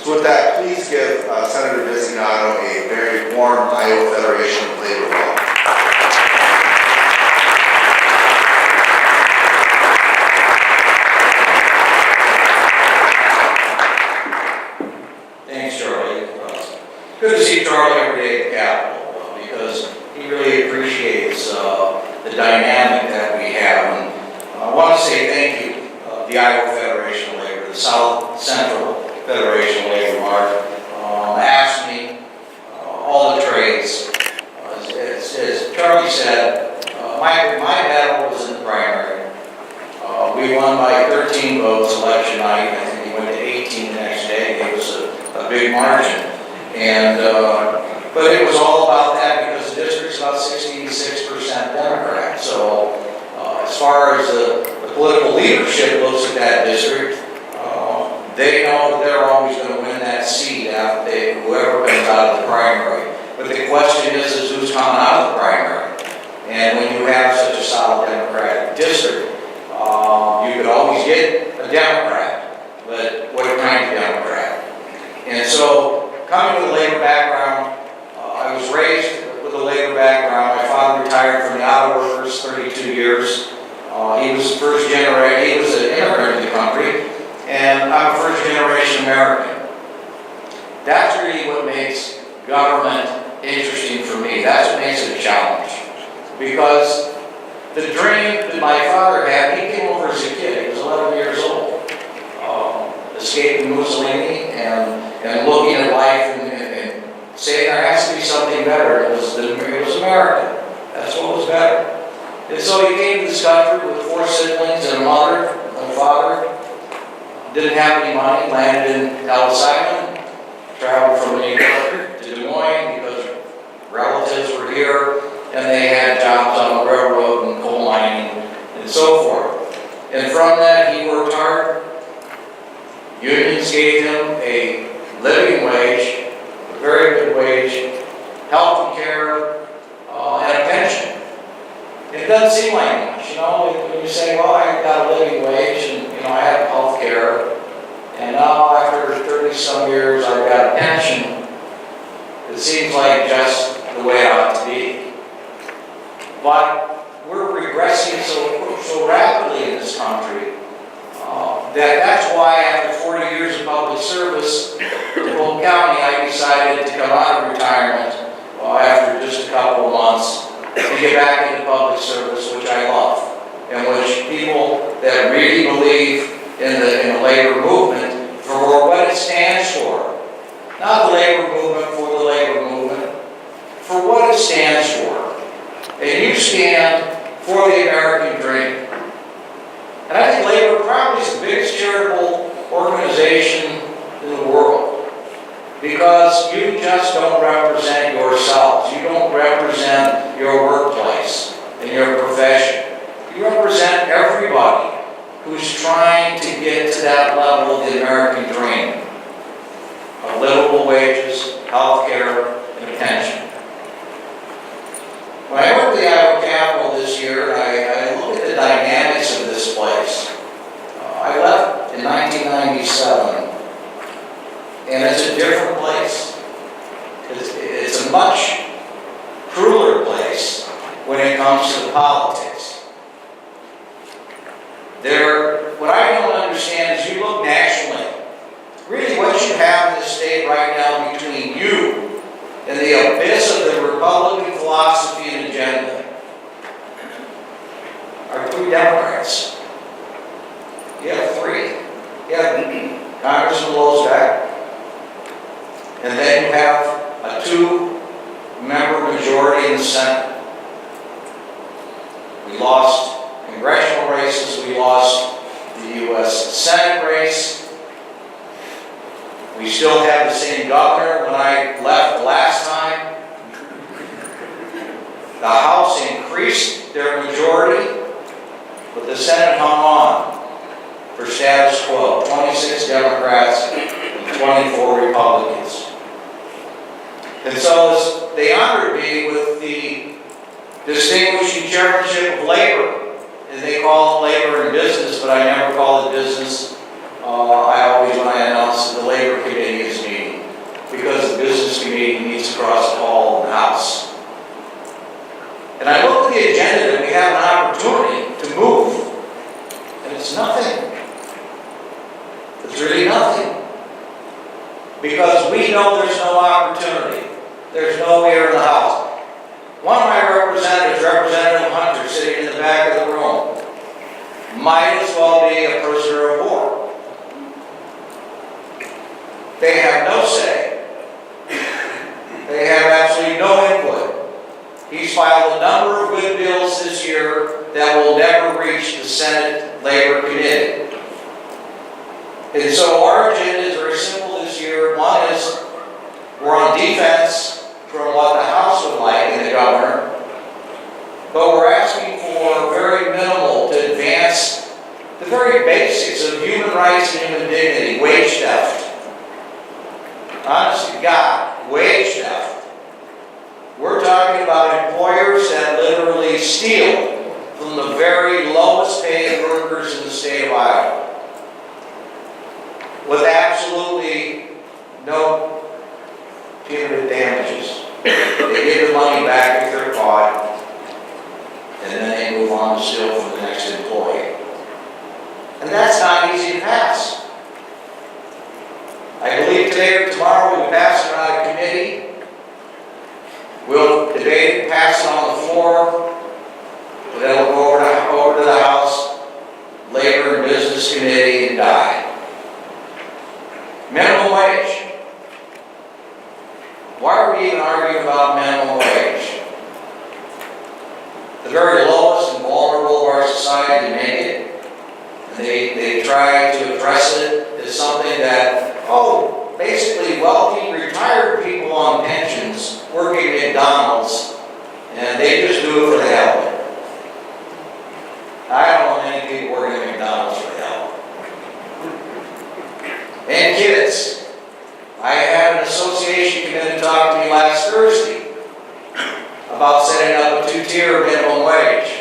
So with that, please give Senator Bisignano a very warm Iowa Federation of Labor welcome. Thanks, Charlie. Good to see Charlie every day at the Capitol because he really appreciates the dynamic that we have. And I want to say thank you, the Iowa Federation of Labor, the South Central Federation of Labor, Mark, asked me all the trades. As Charlie said, my battle was in the primary. We won by 13 votes election night. I think we went to 18 the next day. It was a big margin. And but it was all about that because the district's about 66% Democrat. So as far as the political leadership looks at that district, they know that they're always going to win that seat after whoever comes out of the primary. But the question is who's coming out of the primary? And when you have such a solid Democratic district, you could always get a Democrat, but what kind of Democrat? And so, coming with a labor background, I was raised with a labor background. My father retired from the auto workers 32 years. He was first generation, he was an immigrant to the country, and I'm a first generation American. That's really what makes government interesting for me. That's what makes it a challenge. Because the dream that my father had, he came over as a kid, he was 11 years old, escaping Mussolini and looking at life and saying there has to be something better. It was America. That's what was better. And so he came to this country with 4 siblings and a mother and a father. Didn't have any money, landed in Ellis Island, traveled from New York to Des Moines because relatives were here and they had jobs on the railroad and coal mining and so forth. And from that he worked hard. Unions gave him a living wage, a very good wage, health care, and a pension. It doesn't seem like much, you know, when you say, well, I got a living wage and, you know, I have health care, and now after 30-some years I've got a pension, it seems like just the way it ought to be. But we're regressing so rapidly in this country that's why after 40 years of public service in Polk County, I decided to come out of retirement after just a couple of months to get back into public service, which I love, and which people that really believe in the labor movement for what it stands for. Not the labor movement for the labor movement, for what it stands for. And you stand for the American dream. And I think labor probably is the biggest charitable organization in the world because you just don't represent yourselves. You don't represent your workplace and your profession. You represent everybody who's trying to get to that level of the American dream of livable wages, health care, and a pension. When I went to the Iowa Capitol this year, I looked at the dynamics of this place. I left in 1997, and it's a different place. It's a much crueler place when it comes to politics. What I don't understand is you look nationally. Really what you have in this state right now between you and the abyss of the Republican philosophy and agenda are 3 Democrats. You have 3. You have Congressman Lozak, and then you have a 2-member majority in the Senate. We lost congressional races, we lost the U.S. Senate race. We still have the same governor when I left the last time. The House increased their majority, but the Senate hung on for status quo, 26 Democrats and 24 Republicans. And so they honored me with the distinguishing chairmanship of labor, and they call it labor and business, but I never call it business. I always, when I announce that the labor committee is no air in the house. One of my representatives, Representative Hunter, sitting in the back of the room, might as well be a prisoner of war. They have no say. They have absolutely no input. He's filed a number of good bills this year that will never reach the Senate Labor Committee. And so our agenda is very simple this year. One is we're on defense from what the House would like and the governor, but we're asking for very minimal to advance the very basics of human rights and human dignity, wage theft. Honest to God, wage theft. We're talking about employers that literally steal from the very lowest paid workers in the state of Iowa with absolutely no punitive damages. They give the money back if they're caught, and then they move on to steal from the next employee. And that's not easy to pass. I believe today or tomorrow we'll pass it out of committee. We'll debate it, pass it on the floor, but then we'll go over to the House Labor and Business Committee and die. Minimum wage. Why are we even arguing about minimum wage? The very lowest and vulnerable of our society make it. And they try to address it as something that, basically wealthy retired people on pensions working at McDonald's, and they just do it for the hell of it. I don't know many people working at McDonald's for the hell. And kids. I had an association come in and talk to me last Thursday about setting up a 2-tier minimum wage.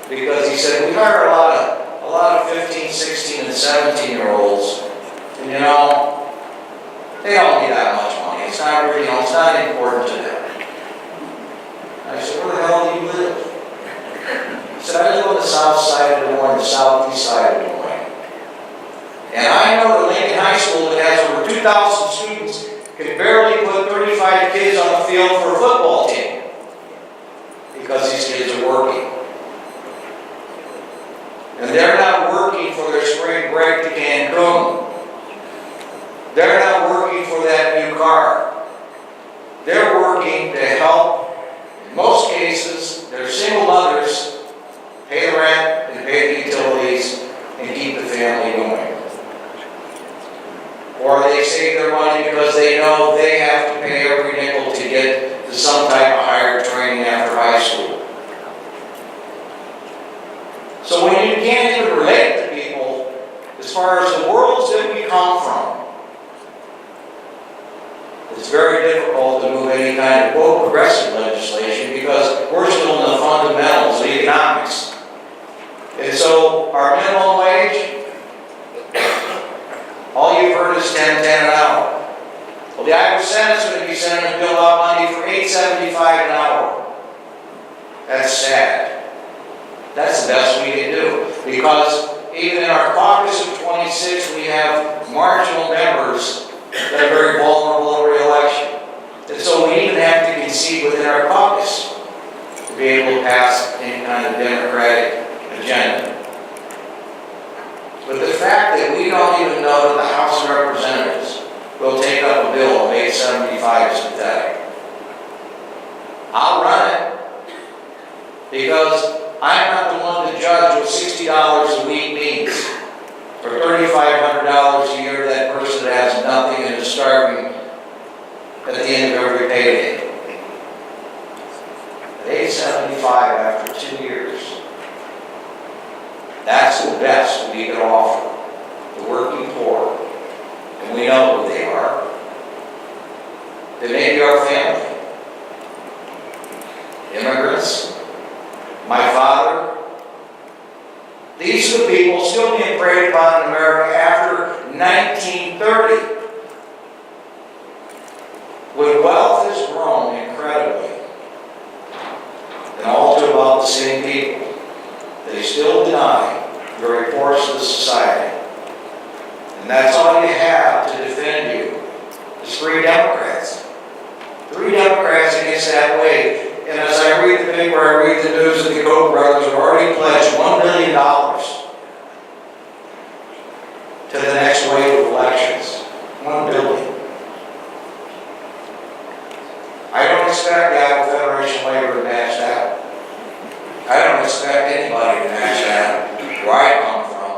Because he said, we hire a lot of 15, 16, and 17-year-olds, and they don't need that much money. It's not really, it's not important to them. And I said, where the hell do you live? He said, I live on the south side of Des Moines, the southeast side of Des Moines. And I know that Lincoln High School that has over 2,000 students can barely put 35 kids on the field for a football team because these kids are working. And they're not working for their spring break to Cancun. They're not working for that new car. They're working to help, in most cases, their single mothers pay the rent and pay the utilities and keep the family going. Or they save their money because they know they have to pay every nickel to get to some type of higher training after high school. So when you can't even relate to people as far as the worlds that we come from, it's very difficult to move any kind of quote progressive legislation because we're still in the fundamentals of economics. And so our minimum wage, all you've heard is $10.10 an hour. Well, the Iowa Senate's going to be sending a bill out Monday for $8.75 an hour. That's sad. That's the best we can do. Because even in our caucus of 26, we have marginal members that are very vulnerable in re-election. And so we even have to concede within our caucus to be able to pass any kind of democratic agenda. But the fact that we don't even know that the House of Representatives will take up a bill of $8.75 is pathetic. I'll run it because I'm not the one to judge what $60 a week means. For $3,500 a year, that person has nothing and is starving at the end of every payday. At $8.75 after 2 years. That's the best we can offer the working poor. And we know who they are. They may be our family. Immigrants. My father. These are the people still being preyed upon in America after 1930. When wealth has grown incredibly, and all to about the same people, they still deny the very force of the society. And that's all you have to defend you is free Democrats. 3 Democrats against that wave. And as I read the paper, I read the news that the Koch brothers have already pledged $1 billion to the next wave of elections. $1 billion. I don't expect the Iowa Federation of Labor to match that. I don't expect anybody to match that, where I come from.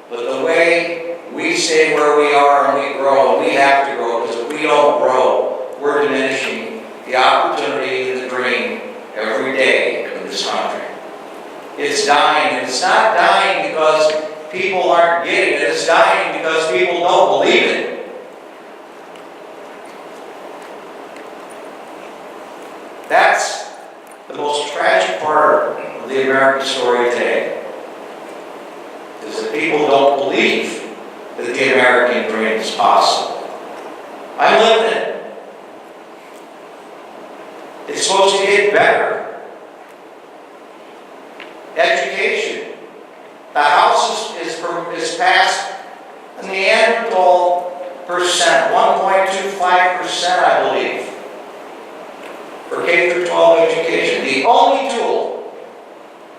But the way we stay where we are and we grow, and we have to grow, because if we don't grow, we're diminishing the opportunity and the dream every day in this country. It's dying, and it's not dying because people aren't getting it. It's dying because people don't believe it. That's the most tragic part of the American story today, is that people don't believe that the American dream is possible. I'm living it. It's supposed to get better. Education. The House is passed an annual percent, 1.25%, I believe, for K through 12 education. The only tool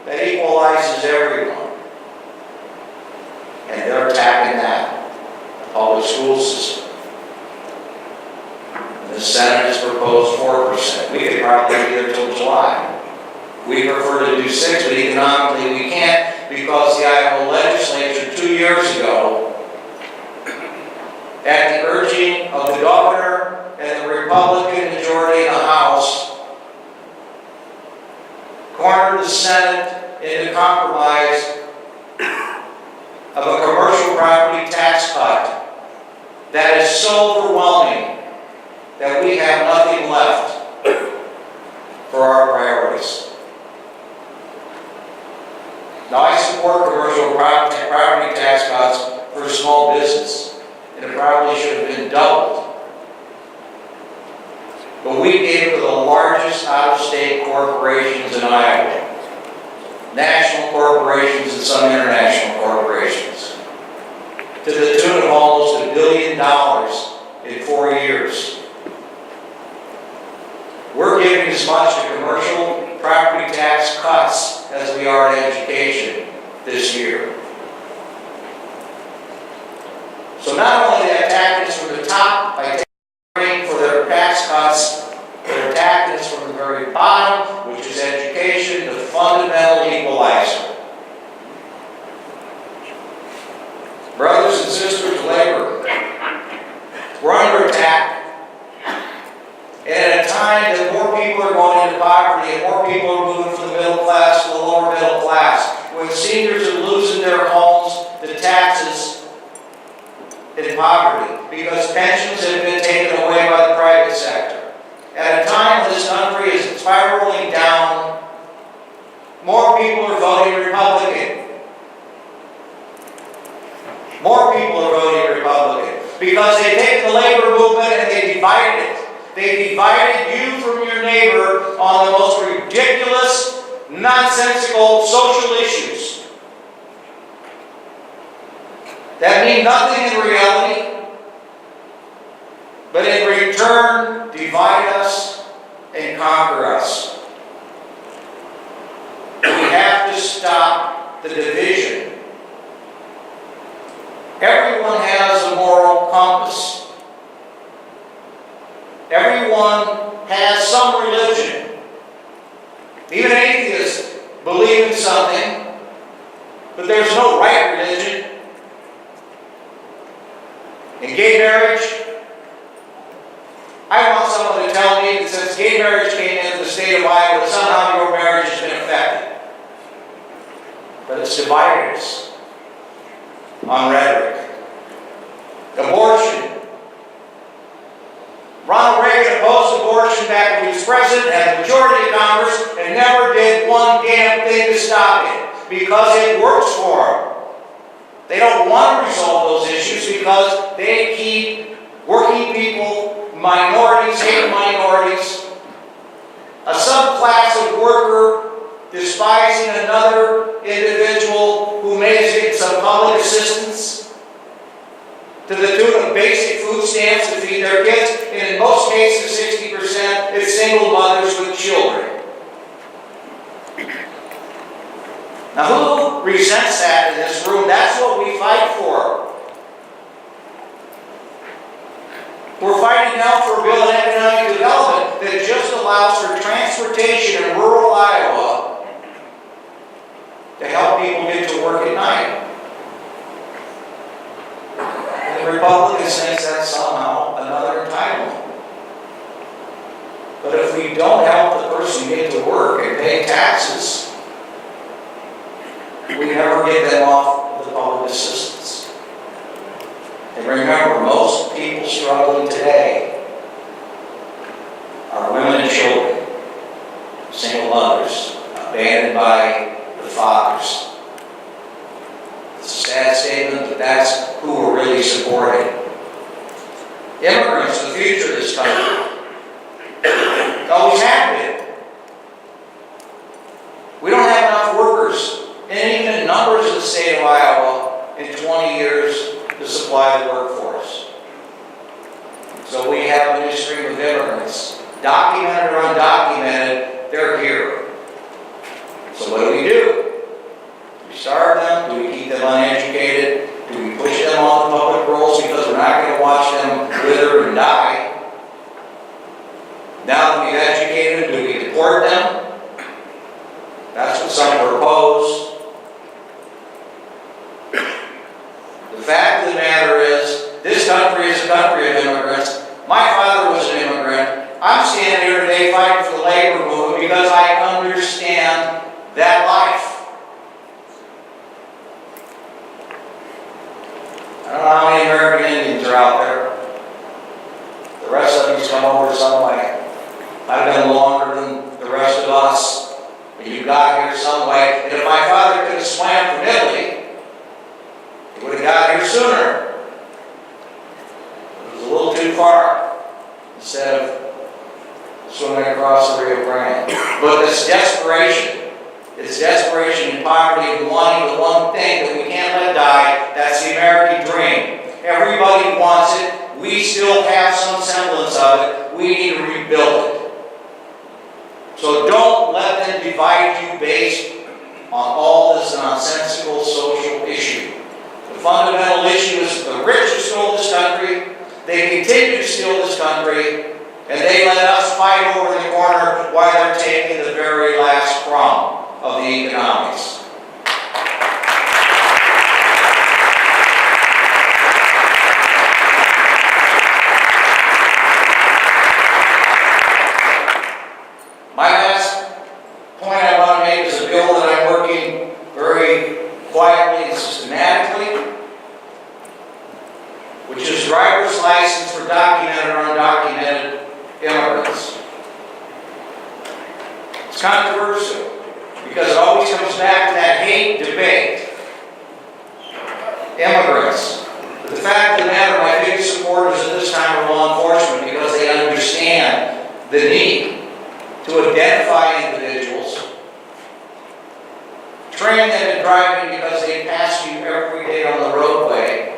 that equalizes everyone. And they're attacking that, the public school system. And the Senate has proposed 4%. We could probably be there till July. We prefer to do 6, but economically we can't, because the Iowa legislature 2 years ago, at the urging of the governor and the Republican majority in the House, cornered the Senate into compromise of a commercial property tax cut that is so overwhelming that we have nothing left for our priorities. Now, I support commercial property tax cuts for small business, and it probably should have been doubled. But we gave it to the largest out-of-state corporations in Iowa. National corporations and some international corporations, to the tune of almost $1 billion in 4 years. We're giving as much to commercial property tax cuts as we are in education this year. So not only are they attacking us from the top by taking for their tax cuts, they're attacking us from the very bottom, which is education, the fundamental equalizer. Brothers and sisters of labor, we're under attack. And at a time that more people are going into poverty and more people are moving from the middle class to the lower middle class, when seniors are losing their homes, the taxes in poverty, because pensions have been taken away by the private sector. At a time when this country is spiraling down, more people are voting Republican. More people are voting Republican because they take the labor movement and they divide it. They divided you from your neighbor on the most ridiculous, nonsensical social issues that mean nothing in reality, but in return divide us and conquer us. We have to stop the division. Everyone has a moral compass. Everyone has some religion. Even atheists believe in something, but there's no right religion. In gay marriage, I want someone to tell me that since gay marriage came into the state of Iowa, somehow your marriage has been affected. But it's divided us on rhetoric. Abortion. Ronald Reagan opposed abortion back when he was president, had the majority of Congress, and never did one damn thing to stop it because it works for them. They don't want to resolve those issues because they keep working people, minorities, hate minorities, a subclass of worker despising another individual who may get some public assistance to the tune of basic food stamps to feed their kids, and in most cases 60% it's single mothers with children. Now who resents that in this room? That's what we fight for. We're fighting now for a bill of economic development that just allows for transportation in rural Iowa to help people get to work at night. And the Republicans think that's somehow another entitlement. But if we don't help the person get to work and pay taxes, we never get them off of the public assistance. And remember, most people struggling today are women and children, single mothers, abandoned by the fathers. It's a sad statement, but that's who we're really supporting. Immigrants, the future of this country. Always have been. We don't have enough workers, and even in numbers in the state of Iowa in 20 years to supply the workforce. So we have a new stream of immigrants, documented or undocumented, they're here. So what do? Do we starve them? Do we keep them uneducated? Do we push them on the public rolls because we're not going to watch them wither and die? Now that we've educated them, do we deport them? That's what some propose. The fact of the matter is, this country is a country of immigrants. My father was an immigrant. I'm standing here today fighting for the labor movement because I understand that life. I don't know how many American Indians are out there. The rest of you's come over some way. I've been longer than the rest of us. But you got here some way. And if my father could have swam from Italy, he would have got here sooner. It was a little too far instead of swimming across the Rio Grande. But it's desperation. It's desperation and poverty and wanting the one thing that we can't let die. That's the American dream. Everybody wants it. We still have some semblance of it. We need to rebuild it. So don't let them divide you based on all this nonsensical social issue. The fundamental issue is the rich who stole this country. They continue to steal this country. And they let us fight over in the corner while they're taking the very last crumb of the economics. My last point I want to make is a bill that I'm working very quietly and systematically, which is driver's license for documented or undocumented immigrants. It's controversial because it always comes back to that hate debate. Immigrants. But the fact of the matter, my biggest supporters at this time are law enforcement because they understand the need to identify individuals, train them in driving because they pass you every day on the roadway,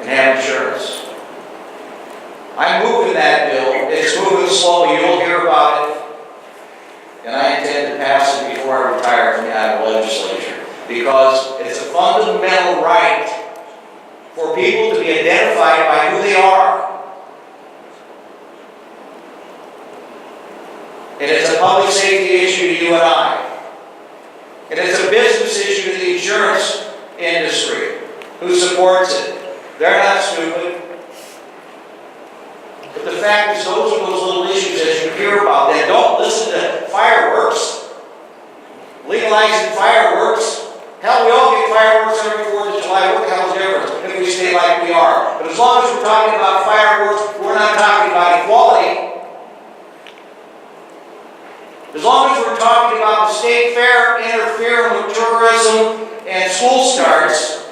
and have insurance. I'm moving that bill. It's moving slowly. You'll hear about it. And I intend to pass it before I retire from the Iowa legislature. Because it's a fundamental right for people to be identified by who they are. And it's a public safety issue to you and I. And it's a business issue to the insurance industry who supports it. They're not stupid. But the fact is, those are those little issues that you hear about. Then don't listen to fireworks. Legalizing fireworks. Hell, we all get fireworks every 4th of July. What the hell is the difference if we stay like we are? But as long as we're talking about fireworks, we're not talking about equality. As long as we're talking about the state fair interfering with tourism and school starts,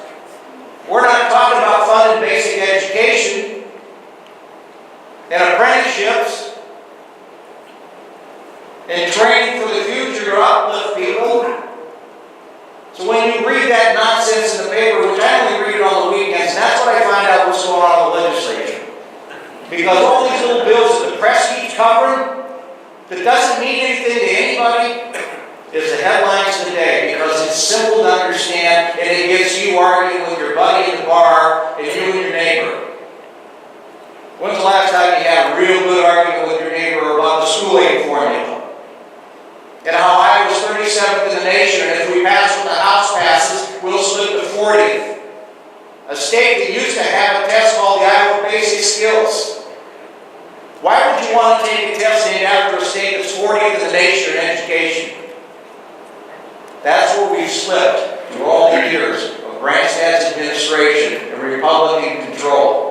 we're not talking about funding basic education and apprenticeships and training for the future to uplift people. So when you read that nonsense in the paper, which I only read it on the weekends, and that's what I find out what's going on in the legislature. Because all these little bills that the press keeps covering, that doesn't mean anything to anybody, is the headlines today, because it's simple to understand and it gets you arguing with your buddy in the bar and you and your neighbor. When's the last time you had a real good argument with your neighbor about the school aid formula? And how Iowa's 37th in the nation, and if we pass what the House passes, we'll slip to 40th. A state that used to have a test called the Iowa Basic Skills. Why would you want to take a test named after a state that's 40th in the nation in education? That's where we've slipped through all the years of Branstad's administration and Republican control.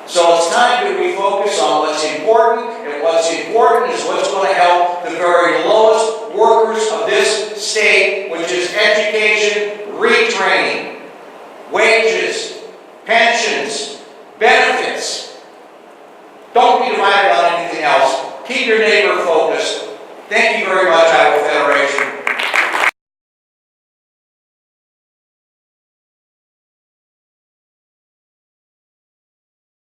So it's time that we focus on what's important, and what's important is what's going to help the very lowest workers of this state, which is education, retraining, wages, pensions, benefits.